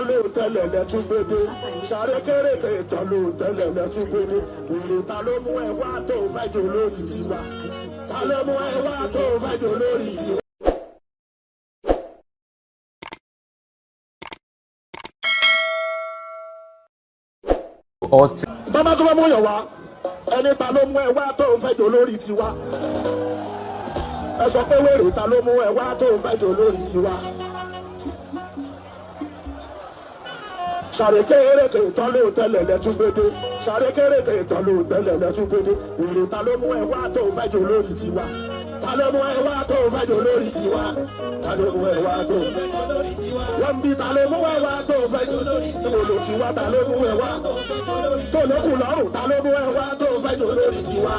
ló tẹ́lẹ̀ lẹ́tún gbédé ṣàrékèrèké ìtàn ló tẹ́lẹ̀ lẹ́tún gbédé wèrè ta ló mú ẹ wá tó fẹ́ jò lórí tiwa ta ló mú ẹ wá tó fẹ́ jò lórí tiwa. Bàbá tó bá mú yàn wá ẹni ta ló mú ẹ wá tó fẹ́ jò lórí tiwa ẹ sọ pé wèrè ta ló mú ẹ wá tó fẹ́ jò lórí tiwa. Ṣàrékèrèké ìtàn ló tẹ́lẹ̀ lẹ́tún gbédé ṣàrékèrèké ìtàn ló tẹ́lẹ̀ lẹ́tún gbédé wèrè ta ló mú ẹ wá tó fẹ́ jò lórí tiwa ta ló mú ẹ wá tó fẹ́ jò lórí tiwa ta ló mú ẹ wá tó fẹ́ jò lórí tiwa wọ́n bí ta ló mú ẹ wá tó fẹ́ jò lórí tiwa ta ló mú ẹ wá tó lókùn lọ́rùn ta ló mú ẹ wá tó fẹ́ jò lórí tiwa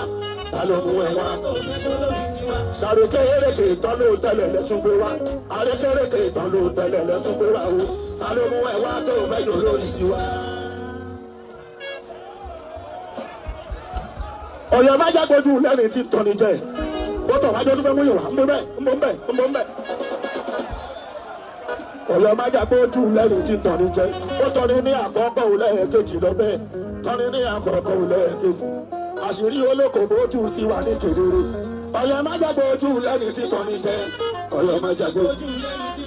ta ló mú ẹ wá tó fẹ́ jò lórí tiwa. Ṣàrékèrèké ìtàn ló tẹ́lẹ̀ lẹ́tún gbé wá àrékèrèké ìtàn ló tẹ́lẹ̀ lẹ́tún gbé wá o ta ló mú ẹ wá tó fẹ́ jò lórí tiwa. Ọ̀yọ́ má jágbójú lẹ́ni tí tọ́ni jẹ́ ó tọ̀ wájú ọdún mẹ́mú yòówá ń bọ́ bẹ́ẹ̀. Ọ̀yọ́ má jágbójú lẹ́ni tí tọ́ni jẹ́ ó tọ́ni ní àkọ́kọ́ òun lẹ́ẹ̀kejì lọ bẹ́ẹ̀ tọ́ni ní àkọ́kọ́ òun lẹ́ẹ̀kejì àṣírí olóko bójú sí wà ní kedere. Ọ̀yọ́ má jágbójú lẹ́ni tí tọ́ni jẹ́ Ọ̀yọ́ má jágbójú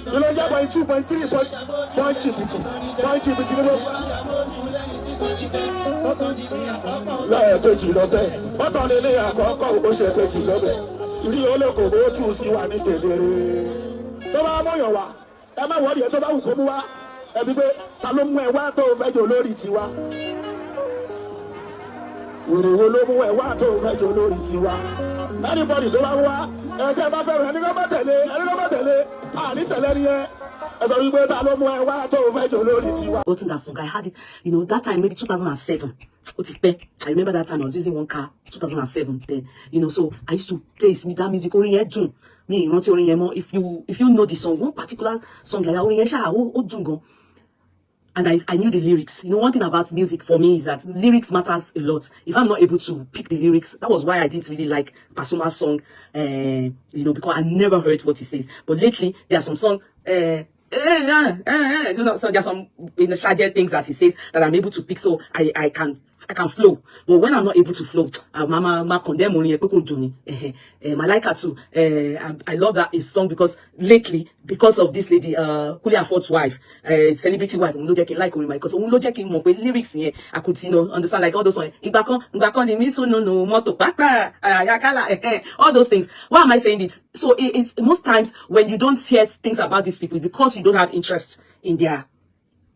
kí ló jẹ́ 2.3 point jìbìtì níbo lẹ́ẹ̀kejì lọ bẹ́ẹ̀ ó tọ́ni ní àkọ́kọ́ òun ṣe kejì lọ bẹ́ẹ̀ rí olóko bójú sí wà ní kedere. Tó bá mọ̀yàn wá ẹ má wọ́ọ̀dì ẹ tó bá wù kó mú wá ẹbí pé ta ló mú ẹ wá tó fẹ́ jò lórí tiwa wèrè wo ló mú ẹ wá tó fẹ́ jò lórí tiwa. Anybody tó bá wá ẹgbẹ́ bá fẹ́ràn ẹni kó má tẹ̀lé àní tẹ̀lé ni ẹ sọ wípé ta ló mú ẹ wá tó fẹ́ jò lórí tiwa. Gotten that song, I had it, that time, maybe 2007. I remember that time I was using one car, 2007 then, so I used to play that music, orin yẹn dùn. Me, not orin yẹn mọ́. If you know the song, one particular song like that, orin yẹn ṣá, ó dùn gan. And I knew the lyrics. One thing about music for me is that lyrics matters a lot. If I'm not able to pick the lyrics, that was why I didn't really like Pasuma's song, because I never heard what he says. But lately, there are some songs, so there's some shaggy things that he says that I'm able to pick, so I can flow. But when I'm not able to flow, mama condemn only Malaika too. I love that his song because lately, because of this lady, Kuli Afod's wife, celebrity wife, because lyrics here, I could understand like all those songs. All those things. Why am I saying this? So it's most times when you don't hear things about these people, it's because you don't have interest in their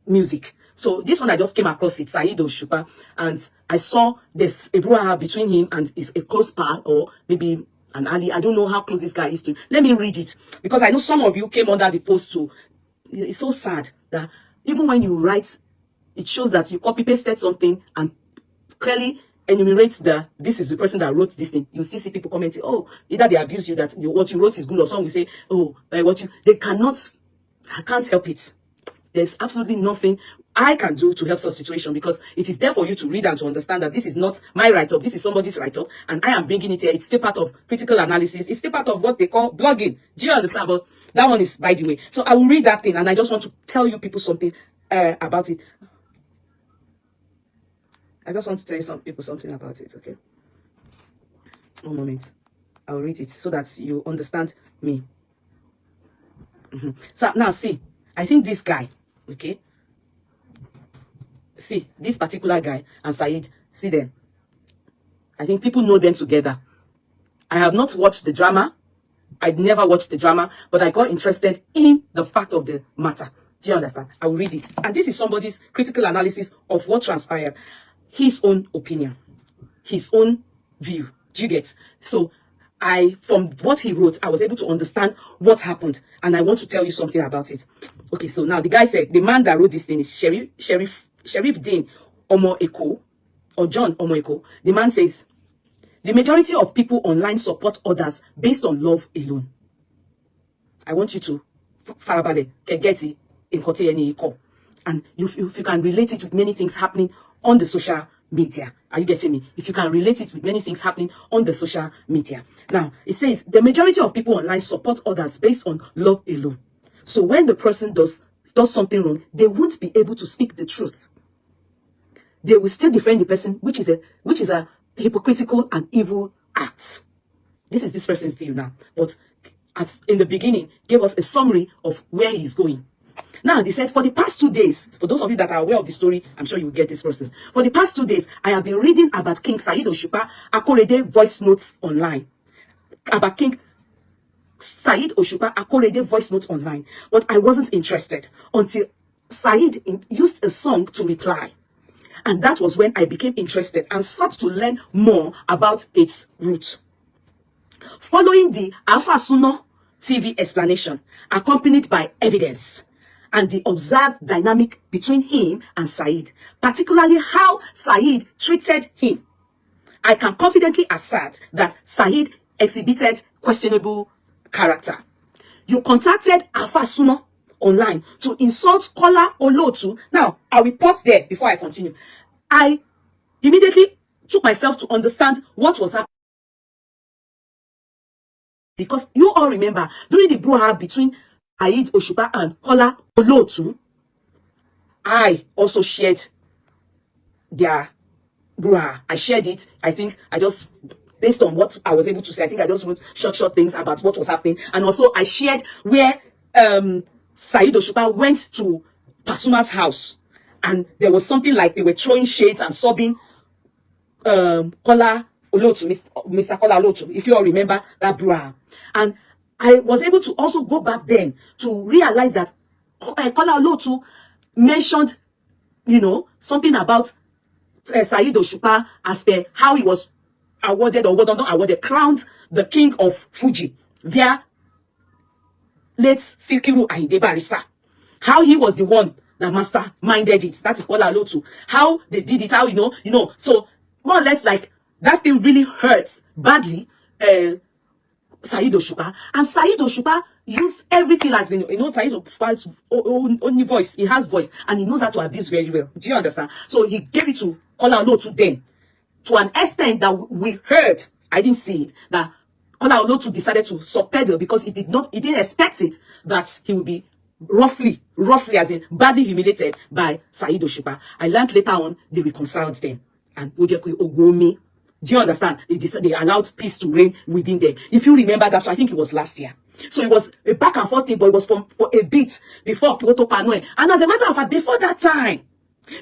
music. So this one I just came across it, Saheed Osupa, and I saw this a brouhaha between him and a close pal or maybe an ally. I don't know how close this guy is to. Let me read it because I know some of you came under the post too. It's so sad that even when you write, it shows that you copy pasted something and clearly enumerate this is the person that wrote this thing. You still see people commenting, oh, either they abuse you that what you wrote is good, or some will say, oh, I can't help it. There's absolutely nothing I can do to help such situation because it is there for you to read and to understand that this is not my write-up, this is somebody's write-up, and I am bringing it here. It's still part of critical analysis. It's still part of what they call blogging. Do you understand? But that one is by the way. So I will read that thing, and I just want to tell you people something about it. I just want to tell you some people something about it, okay? One moment. I'll read it so that you understand me. So now see, I think this guy, okay? See, this particular guy and Saheed, see them. I think people know them together. I have not watched the drama. I'd never watched the drama, but I got interested in the fact of the matter. Do you understand? I will read it. And this is somebody's critical analysis of what transpired. His own opinion. His own view. Do you get? So, from what he wrote, I was able to understand what happened. And I want to tell you something about it. Okay, so now the guy said, the man that wrote this thing is Sheriff Dean Omo Eko, or John Omo Eko. The man says, the majority of people online support others based on love alone. I want you to farabale, get it in Kote. And if you can relate it with many things happening on the social media. Are you getting me? If you can relate it with many things happening on the social media. Now, it says, the majority of people online support others based on love alone. So when the person does does something wrong, they won't be able to speak the truth. They will still defend the person, which is a hypocritical and evil act. This is this person's view now. But in the beginning, gave us a summary of where he's going. Now, they said, for the past 2 days, for those of you that are aware of the story, I'm sure you will get this person. For the past 2 days, I have been reading about King Saheed Osupa Akorede voice notes online. About King Saheed Osupa Akorede voice notes online. But I wasn't interested until Saheed used a song to reply. And that was when I became interested and sought to learn more about its root. Following the Alpha Suno TV explanation, accompanied by evidence, and the observed dynamic between him and Saheed, particularly how Saheed treated him, I can confidently assert that Saheed exhibited questionable character. You contacted Alpha Suno online to insult Kola Olotu. Now, I will pause there before I continue. I immediately took myself to understand what was happening. Because you all remember, during the brouhaha between Saheed Osupa and Kola Olotu, I also shared their brouhaha. I shared it. I think I just, based on what I was able to say, I think I just wrote short things about what was happening. And also I shared where Saheed Osupa went to Pasuma's house. And there was something like they were throwing shades and sobbing Kola Olotu, Mr. Kola Olotu, if you all remember that brouhaha. And I was able to also go back then to realize that Kola Olotu mentioned, something about Saheed Osupa as per how he was awarded, or not awarded, crowned the king of Fuji via late Sikiru Ayinde Barrister. How he was the one that masterminded it. That is Kola Olotu. How they did it, how, so more or less like that thing really hurts badly Saheed Osupa. And Saheed Osupa used everything as Saheed Osupa's only voice. He has voice and he knows how to abuse very well. Do you understand? So he gave it to Kola Olotu then, to an extent that we heard, I didn't see it, that Kola Olotu decided to subpedal because he didn't expect it, that he would be roughly as in badly humiliated by Saheed Osupa. I learned later on they reconciled them. And Ojekwe Ogomi, do you understand? They allowed peace to reign within them. If you remember that, so I think it was last year. So it was a back and forth thing, but it was for a bit before Kyoto Panoe. And as a matter of fact, before that time,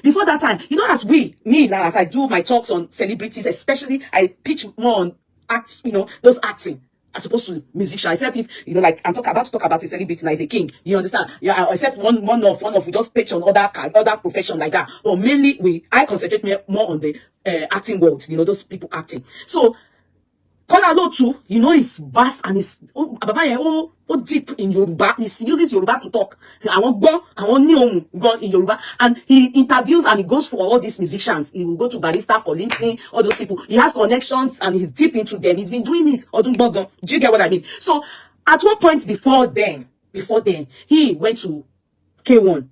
as as I do my talks on celebrities, especially I pitch more on acts, those acting, as opposed to musician. Except if, like I'm about to talk about a celebrity like a king. You understand? Yeah, except one of we just pitch on other profession like that. But mainly I concentrate more on the acting world, those people acting. So Kola Olotu, is vast and is deep in Yoruba. He uses Yoruba to talk. I want go in Yoruba, and he interviews and he goes for all these musicians. He will go to Barrister, Kolinton, all those people. He has connections and he's deep into them. He's been doing it. Do you get what I mean? So at one point before then, he went to K1.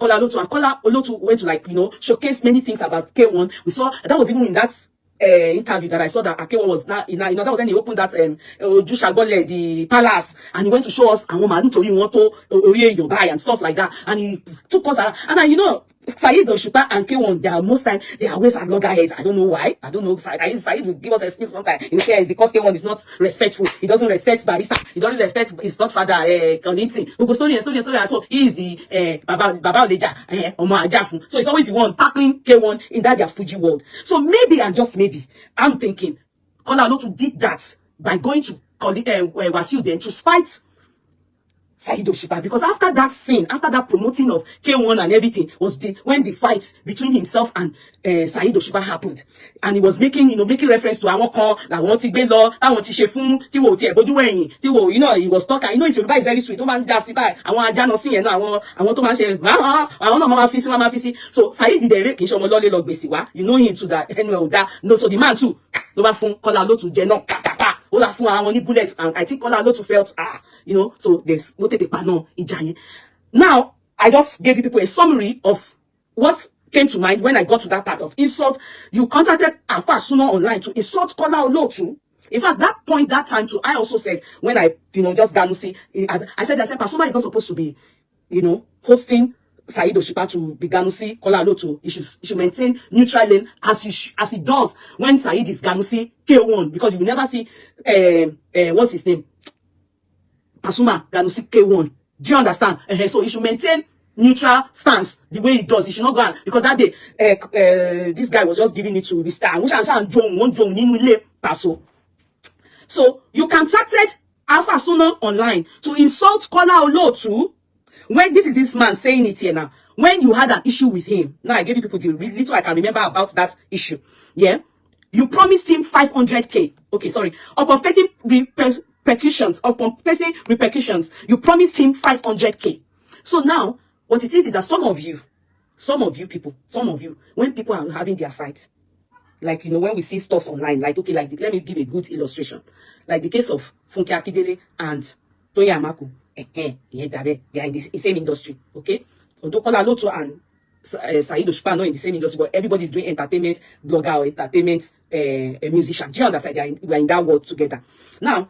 Kola Olotu, and Kola Olotu went to showcase many things about K1. We saw that was even in that interview that I saw that Akewa was not, that was when he opened that Jushabole, the palace, and he went to show us and stuff like that, and he took us around. And Saheed Osupa and K1, they are most time they are always at loggerheads. I don't know why. I don't know. Saheed will give us excuse sometimes. He will say it's because K1 is not respectful. He doesn't respect Barrister. He doesn't respect his godfather, Kolinton. So he is the Baba Oleja, Omo Ajafu. So it's always the one tackling K1 in that their Fuji world. So maybe, and just maybe, I'm thinking Kola Olotu did that by going to Wasiu then to spite Saheed Osupa, because after that scene, after that promoting of K1 and everything, was when the fight between himself and Saheed Osupa happened, and he was making reference to àwọn kan làwọn ti gbé lọ, àwọn ti ṣe fún tí wò ti bojú wẹ̀yìn, tí wò he was talking, his Yoruba is very sweet, ó máa ń dá sí báyìí, àwọn ajá náà sí yẹn náà, àwọn tó máa ń ṣe àwọn náà máa fi sí. So Saheed did kì í ṣe ọmọ lọ́lé lọ gbèsè wá, him to that anyway that. No, so the man too ló bá fún Kola Olotu jẹ náà ó là fún àwọn ní bullets, and I think Kola Olotu felt so there's no take no ìjà. Now I just gave you people a summary of what came to mind when I got to that part of insult. You contacted Alpha Suno online to insult Kola Olotu. In fact, that time too, I also said, when I just see, I said Pasuma is not supposed to be hosting Saheed Osupa to be Ganusi, Kola Olotu, he should maintain neutral lane as he does when Saheed is Ganusi K1, because you will never see what's his name? Pasuma Ganusi K1. Do you understand? So he should maintain neutral stance the way he does. He should not go on, because that day this guy was just giving it to the star. So you contacted Alpha Suna online to insult Kola Olotu. When this man saying it here now, when you had an issue with him, now I gave you people the little I can remember about that issue. Yeah, you promised him 500k. Okay, sorry. Upon facing repercussions, you promised him 500k. So now, what it is that some of you people, when people are having their fights, like, when we see stuff online, like, okay, like, let me give a good illustration. Like the case of Funke Akindele and Toyin Amaku. They are in the same industry, okay? Although Kola Olotu and Saheed Osupa are not in the same industry, but everybody is doing entertainment, blogger or entertainment musician. Do you understand? We are in that world together. Now,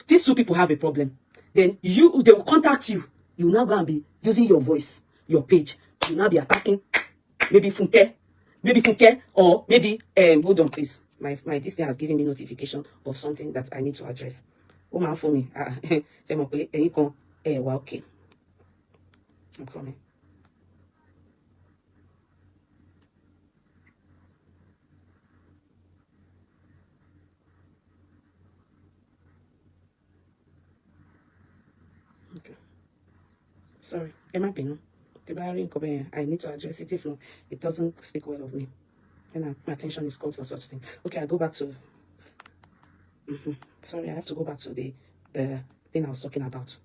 these two people have a problem. Then they will contact you. You will now go and be using your voice, your page. You will now be attacking maybe Funke, or maybe hold on, please. My this thing has given me notification of something that I need to address. Oh man, for me. Okay. I'm coming. Okay. Sorry. Emma Pino. I need to address it. If not, it doesn't speak well of me. And my attention is called for such thing. Okay, I go back to sorry, I have to go back to the thing I was talking about.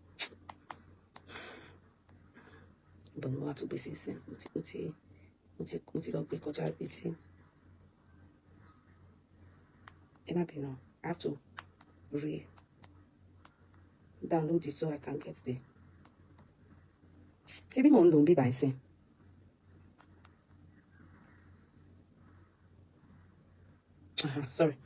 But no, to be sincere. I have to download it so I can get the maybe more don't be by saying. Sorry.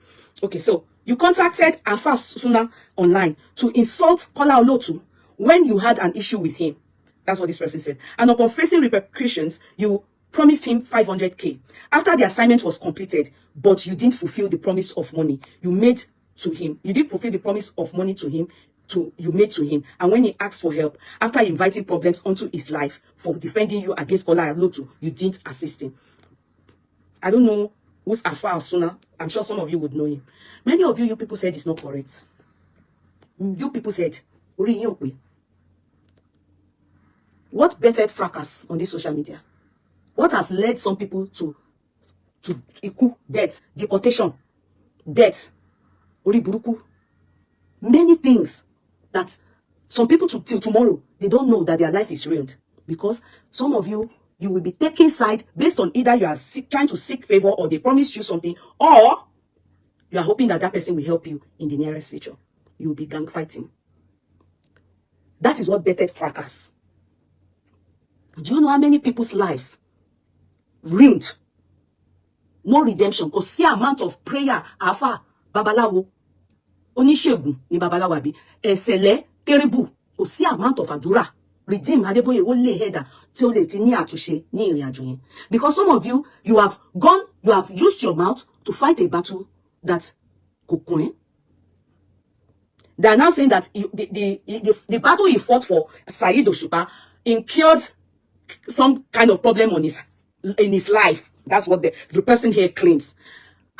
Okay, so you contacted Alpha Suna online to insult Kola Olotu when you had an issue with him. That's what this person said. And upon facing repercussions, you promised him 500k. After the assignment was completed, but you didn't fulfill the promise of money you made to him. You didn't fulfill the promise of money to him you made to him. And when he asked for help, after inviting problems onto his life for defending you against Kola Olotu, you didn't assist him. I don't know who's Alpha Suna. I'm sure some of you would know him. Many of you people said it's not correct. You people said, what bettered fracas on this social media? What has led some people to death, deportation, death, oriburuku, many things that some people till tomorrow, they don't know that their life is ruined. Because some of you will be taking side based on either you are trying to seek favor, or they promised you something, or you are hoping that that person will help you in the nearest future. You will be gang fighting. That is what bettered fracas. Do you know how many people's lives ruined? No redemption. Because see amount of prayer, Alpha, Babalawo, Onishegun, ni Babalawo abi, Esele, Kerebu, kò sí amount of àdúrà. Redeem Adeboye ó lè header tí ó lè fi ní àtúnṣe ní ìrìn àjò yẹn. Because some of you, you have used your mouth to fight a battle that kò kún ẹ́. They are now saying that the battle he fought for Saheed Osupa incurred some kind of problem in his life. That's what the person here claims.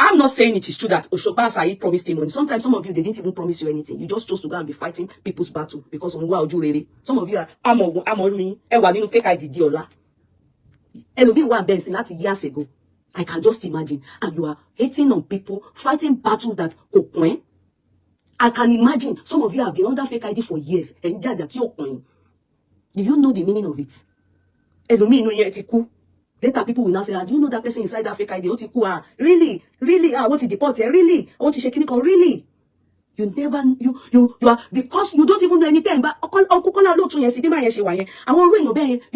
I'm not saying it is true that Osupa and Saheed promised him money. Sometimes some of you, they didn't even promise you anything. You just chose to go and be fighting people's battle because some of you are fake ID. Years ago. I can just imagine. And you are hating on people, fighting battles that I can imagine some of you have been under fake ID for years. And do you know the meaning of it? Later people will now say, do you know that person inside that fake ID? Really? Really? I want to deport here. Really? I want to shake it. Really? You never, you are, because you don't even know anything. But you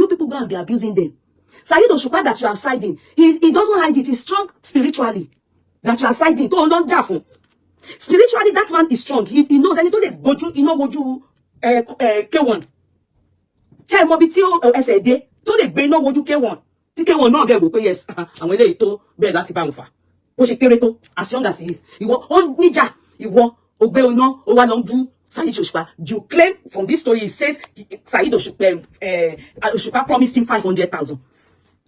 people go and be abusing them. Saheed Osupa that you are siding, he doesn't hide it. He's strong spiritually. That you are siding. Spiritually, that man is strong. He knows. And he told you, K1. Ṣé mo bi tí ó ẹsẹ̀ dé tó lè gbé iná wojú K1 tí K1 náà dẹ̀ rò pé yes àwọn eléyìí tó bẹ́ẹ̀ láti bá wọn fà bó ṣe kéré tó as young as he is ìwọ ó níjà ìwọ ó gbé iná ó wá lọ ń bú Saheed Osupa. You claim from this story it says Saheed Osupa promised him 500,000.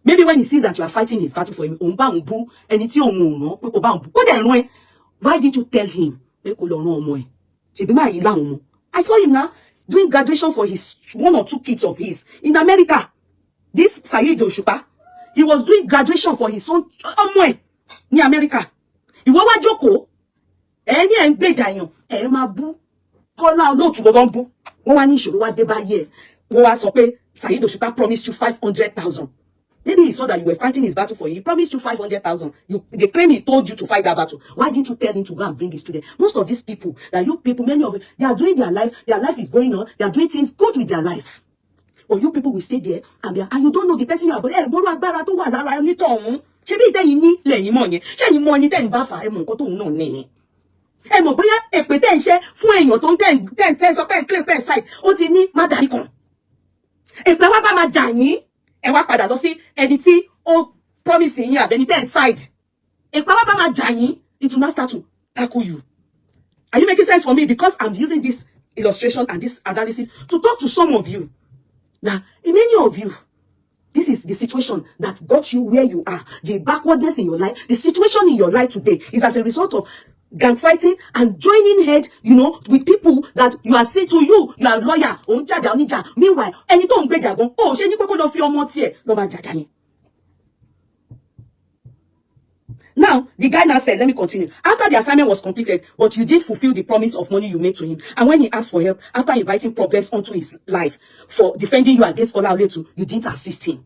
Maybe when he sees that you are fighting his battle for him, òun bá òun bú ẹni tí òun ò rán pé kò bá òun bú kó dẹ̀ rán ẹ. Why didn't you tell him pé kò lọ rán ọmọ ẹ? Ṣèbí máa yí láwọn ọmọ. I saw him now doing graduation for his 1 or 2 kids of his in America. This Saheed Osupa, he was doing graduation for his own ọmọ ẹ ní America. Ìwọ wá jókòó ẹ ní ẹ ń gbèjà èèyàn ẹ máa bú Kọ́lá Olóòtú ló ń bú. Wọ́n wá ní ìṣòro wá dé báyìí ẹ̀. Wọ́n wá sọ pé Saheed Osupa promised you 500,000. Maybe he saw that you were fighting his battle for you. He promised you 500,000. They claim he told you to fight that battle. Why didn't you tell him to go and bring his children? Most of these people, many of them, they are doing their life. Their life is going on. They are doing things good with their life. Or you people will stay there and you don't know the person you are. But gbọ́dọ̀ agbára tó wà lára onítọ̀hún. Ṣé bí ìtẹ́yìn ní lẹ́yìn mọ̀ yẹn? Ṣé ẹ̀yin mọ̀ ẹni tẹ́yìn bá fà mọ̀ nǹkan tóun náà ní? Ẹ mọ̀ bóyá èpè tẹ́ ń ṣe fún èèyàn tó ń tẹ́ sọ pé claim pẹ́ side ó ti ní má darí kan. Èpè wá bá máa jà yín. Ẹ wá padà lọ sí ẹni tí ó promise yín àbẹ́ni tẹ́ ń side. Èpè wá bá máa jà yín. It will not start to tackle you. Are you making sense for me? Because I'm using this illustration and this analysis to talk to some of you. Now, in many of you, this is the situation that got you where you are. The backwardness in your life, the situation in your life today is as a result of gang fighting and joining head, with people that you are saying to you are a lawyer, meanwhile, ẹni tó ń gbé jagun, ṣé ní pé kó lọ fi ọmọ tiẹ̀ lọ máa jàjà ni. Now, the guy now said, let me continue. After the assignment was completed, but you didn't fulfill the promise of money you made to him. And when he asked for help, after inviting problems onto his life for defending you against Kola Oletu, you didn't assist him.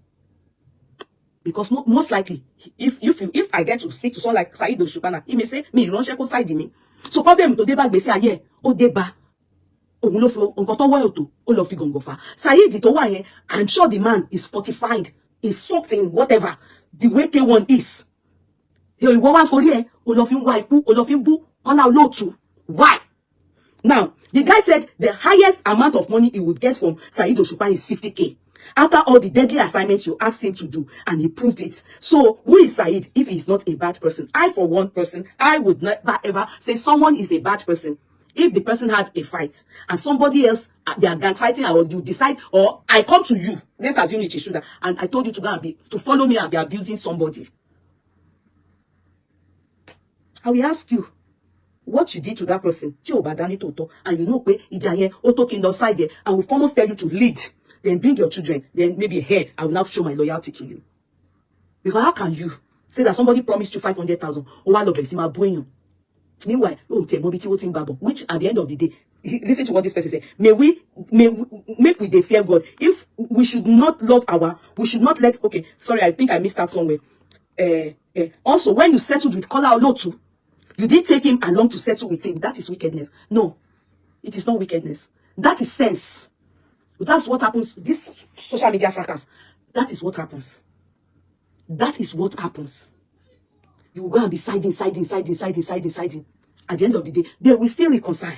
Because most likely, if I get to speak to someone like Saheed Osupa, he may say, me, ránṣẹ́ kó side me. So problem to deba gbèsè ayé, ó deba. Òun ló fi nǹkan tó wọ́ ètò, ó lọ fi gọ̀ǹgọ̀ fà. Saheed tó wà yẹn, I'm sure the man is fortified, is soaked in whatever the way K1 is. Ìwọ wá forí ẹ, ó lọ fi ń wá ikú, ó lọ fi ń bú Kọ́lá Olóòtú. Why? Now, the guy said the highest amount of money he would get from Saheed Osupa is 50K. After all the deadly assignments you asked him to do, and he proved it. So, who is Saheed if he is not a bad person? I, for one person, I would never ever say someone is a bad person. If the person had a fight, and somebody else, they are gang fighting, or you decide, or I come to you, let's assume it is true, and I told you to follow me and be abusing somebody. I will ask you what you did to that person. And you know, and will almost tell you to lead. Then bring your children. Then maybe here, I will now show my loyalty to you. Because how can you say that somebody promised you 500,000? Meanwhile, which at the end of the day, listen to what this person said. May we make we fear God. If we should not we should not let. Okay, sorry, I think I missed out somewhere. Also, when you settled with Kola Olóòtú, you didn't take him along to settle with him. That is wickedness. No, it is not wickedness. That is sense. That's what happens. This social media fracas. That is what happens. That is what happens. You will go and be siding. At the end of the day, they will still reconcile.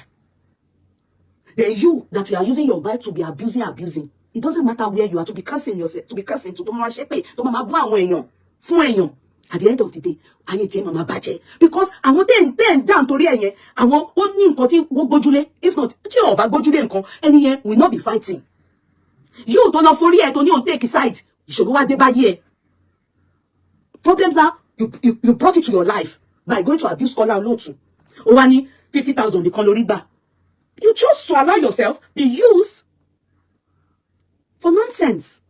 Then you, that you are using your right to be abusing. It doesn't matter where you are, to be cursing yourself, to be cursing, to at the end of the day, because I want ten down to the I want only if not, any will not be fighting. You don't know for it, don't take a side. You should go out there by year. Problems are you brought it to your life by going to abuse Kola Olóòtú. Owani 50,000 the Koloriba. You chose to allow yourself be used for nonsense.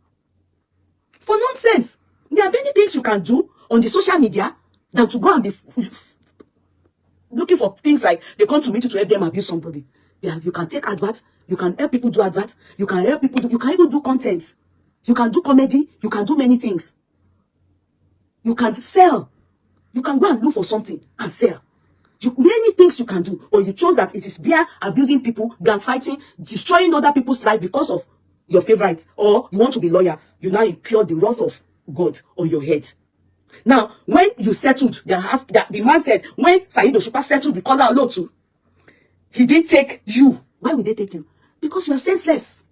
For nonsense. There are many things you can do on the social media than to go and be looking for things like they come to meet you to help them abuse somebody. Yeah, you can take advert, you can help people do advert, you can help people you can even do content, you can do comedy, you can do many things. You can sell, you can go and look for something and sell. Many things you can do, or you chose that it is via abusing people, gang fighting, destroying other people's life because of your favorites, or you want to be loyal. You now incur the wrath of God on your head. Now, when you settled, the man said, when Saheed Osupa settled with Kola Olóòtú, he didn't take you. Why would they take you? Because you are senseless.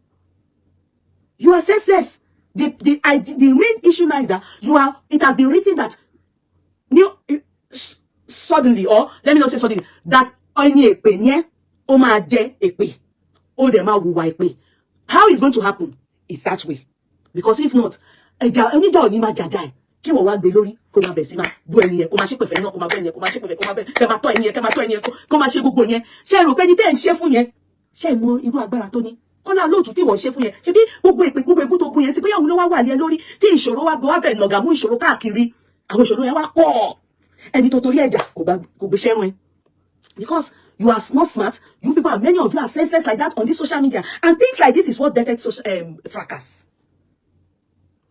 You are senseless. The main issue now is that it has been written that suddenly, or let me not say suddenly, that any èpè yẹn ó máa jẹ èpè, ó dẹ̀ máa hùwà èpè. How it's going to happen is that way. Because if not, oníjà ò ní máa jàjà ẹ̀ kí wọ́n wá gbé lórí kó máa bẹ̀ sí máa bú ẹni yẹn kó máa ṣépè fẹ́ náà kó máa bẹ́ ẹni yẹn kó máa ṣépè fẹ́ kó máa bẹ́ kẹ́ máa tọ́ ẹni yẹn kẹ́ máa tọ́ ẹni yẹn kó máa ṣe gbogbo yẹn. Ṣé ẹ rò pé ẹni tẹ́ ẹ̀ ń ṣe fún yẹn ṣé ẹ mọ irú agbára tó ní? Kọ́lá lóòtú tí wọ́n ṣe fún yẹn ṣe bí gbogbo èpè gbogbo ègún tó gún yẹn sí bóyá òun ló wá wà lé lórí tí ìṣòro wá gbọ́ wá bẹ̀ nàgà mú ìṣòro káàkiri àwọn ìṣòro yẹn wá pọ̀ ẹni tó torí ẹ̀jà kò gbé ṣẹ́run ẹ. Because you are not smart, you people, many of you are senseless like that on this social media, and things like this is what birthed fracas.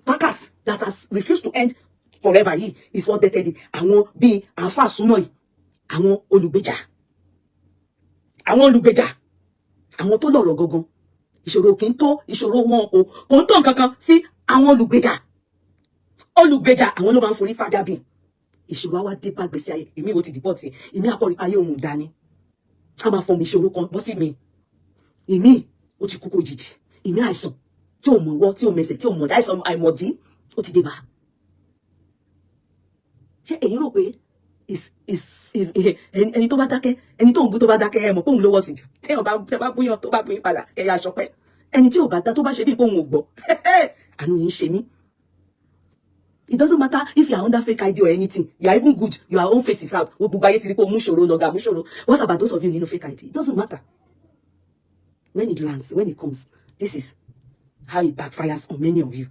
Fracas that has refused to end forever is what birthed it. Àwọn bí àfà súnà yìí, àwọn olùgbèjà, àwọn tó lọ́rọ̀ gangan, ìṣòro kì í tó ìṣòro wọn kò ń tó nǹkan kan sí àwọn olùgbèjà, àwọn ló máa ń forí fájá bí. Ìṣòro wa dé bá gbèsè ayé èmi wo ti dìpọ́tì èmi àkọ́rí ayé òun dání a máa fọmọ ìṣòro kan bọ́ sí mi èmi ó ti kú kó jìjì èmi àìsàn tí ò mọ̀ wọ́ tí ò mẹsẹ̀ tí ò mọ̀ àìsàn àìmọ̀dí ó ti dé bá. Ṣé èyí rò pé ẹni tó bá dákẹ́ ẹni tó ń bú tó bá dákẹ́ ẹ mọ̀ pé òun ló wọ́ sí jù téèyàn bá búyàn tó bá búyàn padà ẹ̀yà aṣọpẹ́ ẹni tí ò bá dá tó bá ṣe bí pé òun ò gbọ́ àánú yìí ń ṣe mí. It doesn't matter if you are under fake ID or anything. You are even good. Your own face is out. What about those of you in fake ID? It doesn't matter. When it lands, when it comes, this is how it backfires on many of you.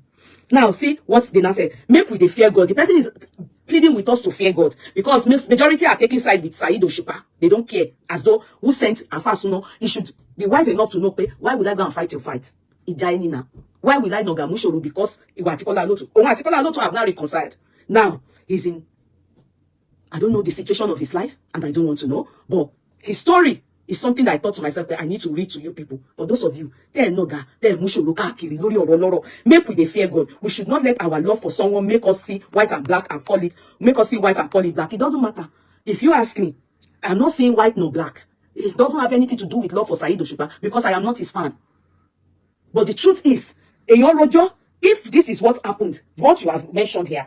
Now, see what they now said. Make we fear God. The person is pleading with us to fear God because majority are taking side with Saheed Osupa. They don't care. As though who sent Afasuno, he should be wise enough to know, why would I go and fight your fight? Why will I not Mushoro? Because Lotu have now reconciled. Now he's in, I don't know the situation of his life, and I don't want to know, but his story is something that I thought to myself that I need to read to you people. For those of you, make we fear God. We should not let our love for someone make us see white and black and call it, black. It doesn't matter. If you ask me, I'm not saying white nor black. It doesn't have anything to do with love for Saheed Osupa because I am not his fan. But the truth is, if this is what happened, what you have mentioned here,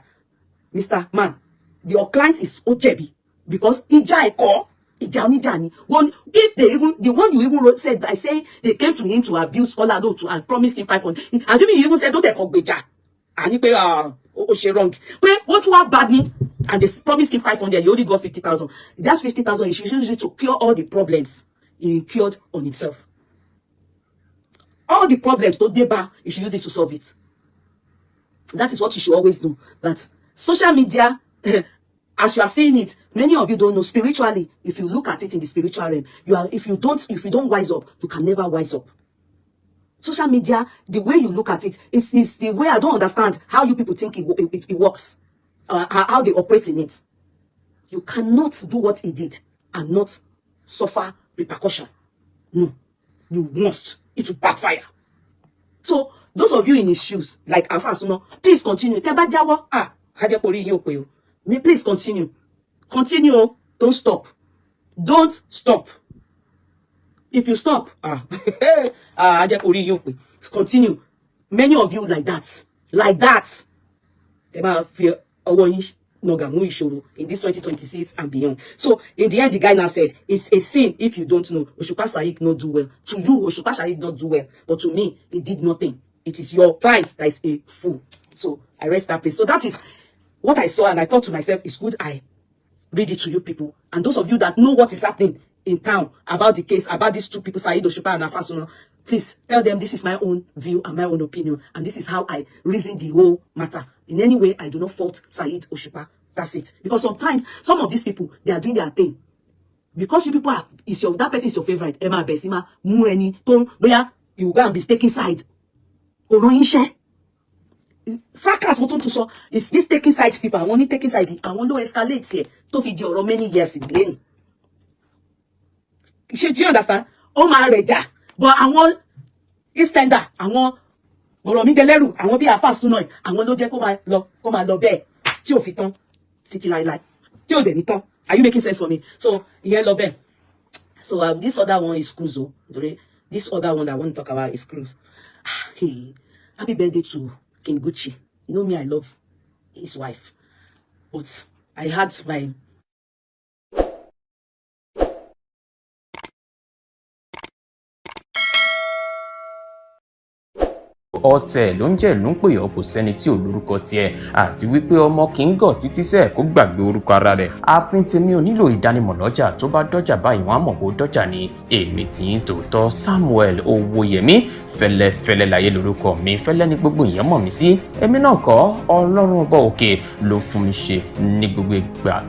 Mr. Man, your client is Ojebi because if they even the one you even wrote said by saying they came to him to abuse Olado to and promised him 500. Assuming you even said don't take Ogbeja and he pay wrong. But what was bad me and they promised him 500, he only got 50,000. That's 50,000 he should use it to cure all the problems he incurred on himself. All the problems don't deba, you should use it to solve it. That is what you should always do. That social media, as you are seeing it, many of you don't know spiritually. If you look at it in the spiritual realm, if you don't wise up, you can never wise up. Social media, the way you look at it, it's the way I don't understand how you people think it works, how they operate in it. You cannot do what he did and not suffer repercussion. No, you must. It will backfire. So those of you in his shoes, like Afasuno, please continue. Please continue. Continue. Don't stop. Don't stop. If you stop, continue. Many of you like that. They might feel in this 2026 and beyond. So in the end, the guy now said, it's a sin if you don't know. Osupa Saheed not do well. To you, Osupa Saheed not do well. But to me, he did nothing. It is your client that is a fool. So I rest that place. So that is what I saw, and I thought to myself, it's good I read it to you people. And those of you that know what is happening in town about the case, about these two people, Saheed Osupa and Afasuno, please tell them this is my own view and my own opinion. And this is how I reason the whole matter. In any way, I do not fault Saheed Osupa. That's it. Because sometimes, some of these people, they are doing their thing. Because you people are, that person is your favorite. Emma Besima, Mueni, Ton, where you go and be taking side. Fracas, what to so is this taking side people. I want taking side. I want to escalate here. To video or many years in the do you understand? Oh my reja. But I want Eastender. I want Boromideleru. I want be a fast tonight. I want to just come and love bear. Ti o fiton. City like. Ti o deniton. Are you making sense for me? So here love bear. So this other one is cruise. This other one that I want to talk about is cruise. Happy birthday to King Gucci. You know me, I love his wife. But I had my ọ̀tẹ̀ ló ń jẹ́ ló ń pè ọ́ kò sẹ́ni tí ò lórúkọ tiẹ̀ àti wípé ọmọ kì í gọ̀ títí sẹ́ẹ̀ kó gbàgbé orúkọ ara rẹ̀. ààfin tèmi ò nílò ìdánimọ̀ lọ́jà, tó bá dọ́jà báyìí wọ́n á mọ̀ bó dọ́jà ni. èmi tí ń tòótọ́ Samuel Owóyẹmí, fẹ́lẹ́fẹ́lẹ́ láyé lórúkọ mi, fẹ́lẹ́ ní gbogbo èèyàn mọ̀ mí sí. èmi náà kọ́, Ọlọ́run ọba òkè ló fún mi ṣe ní gbogbo ìgbà.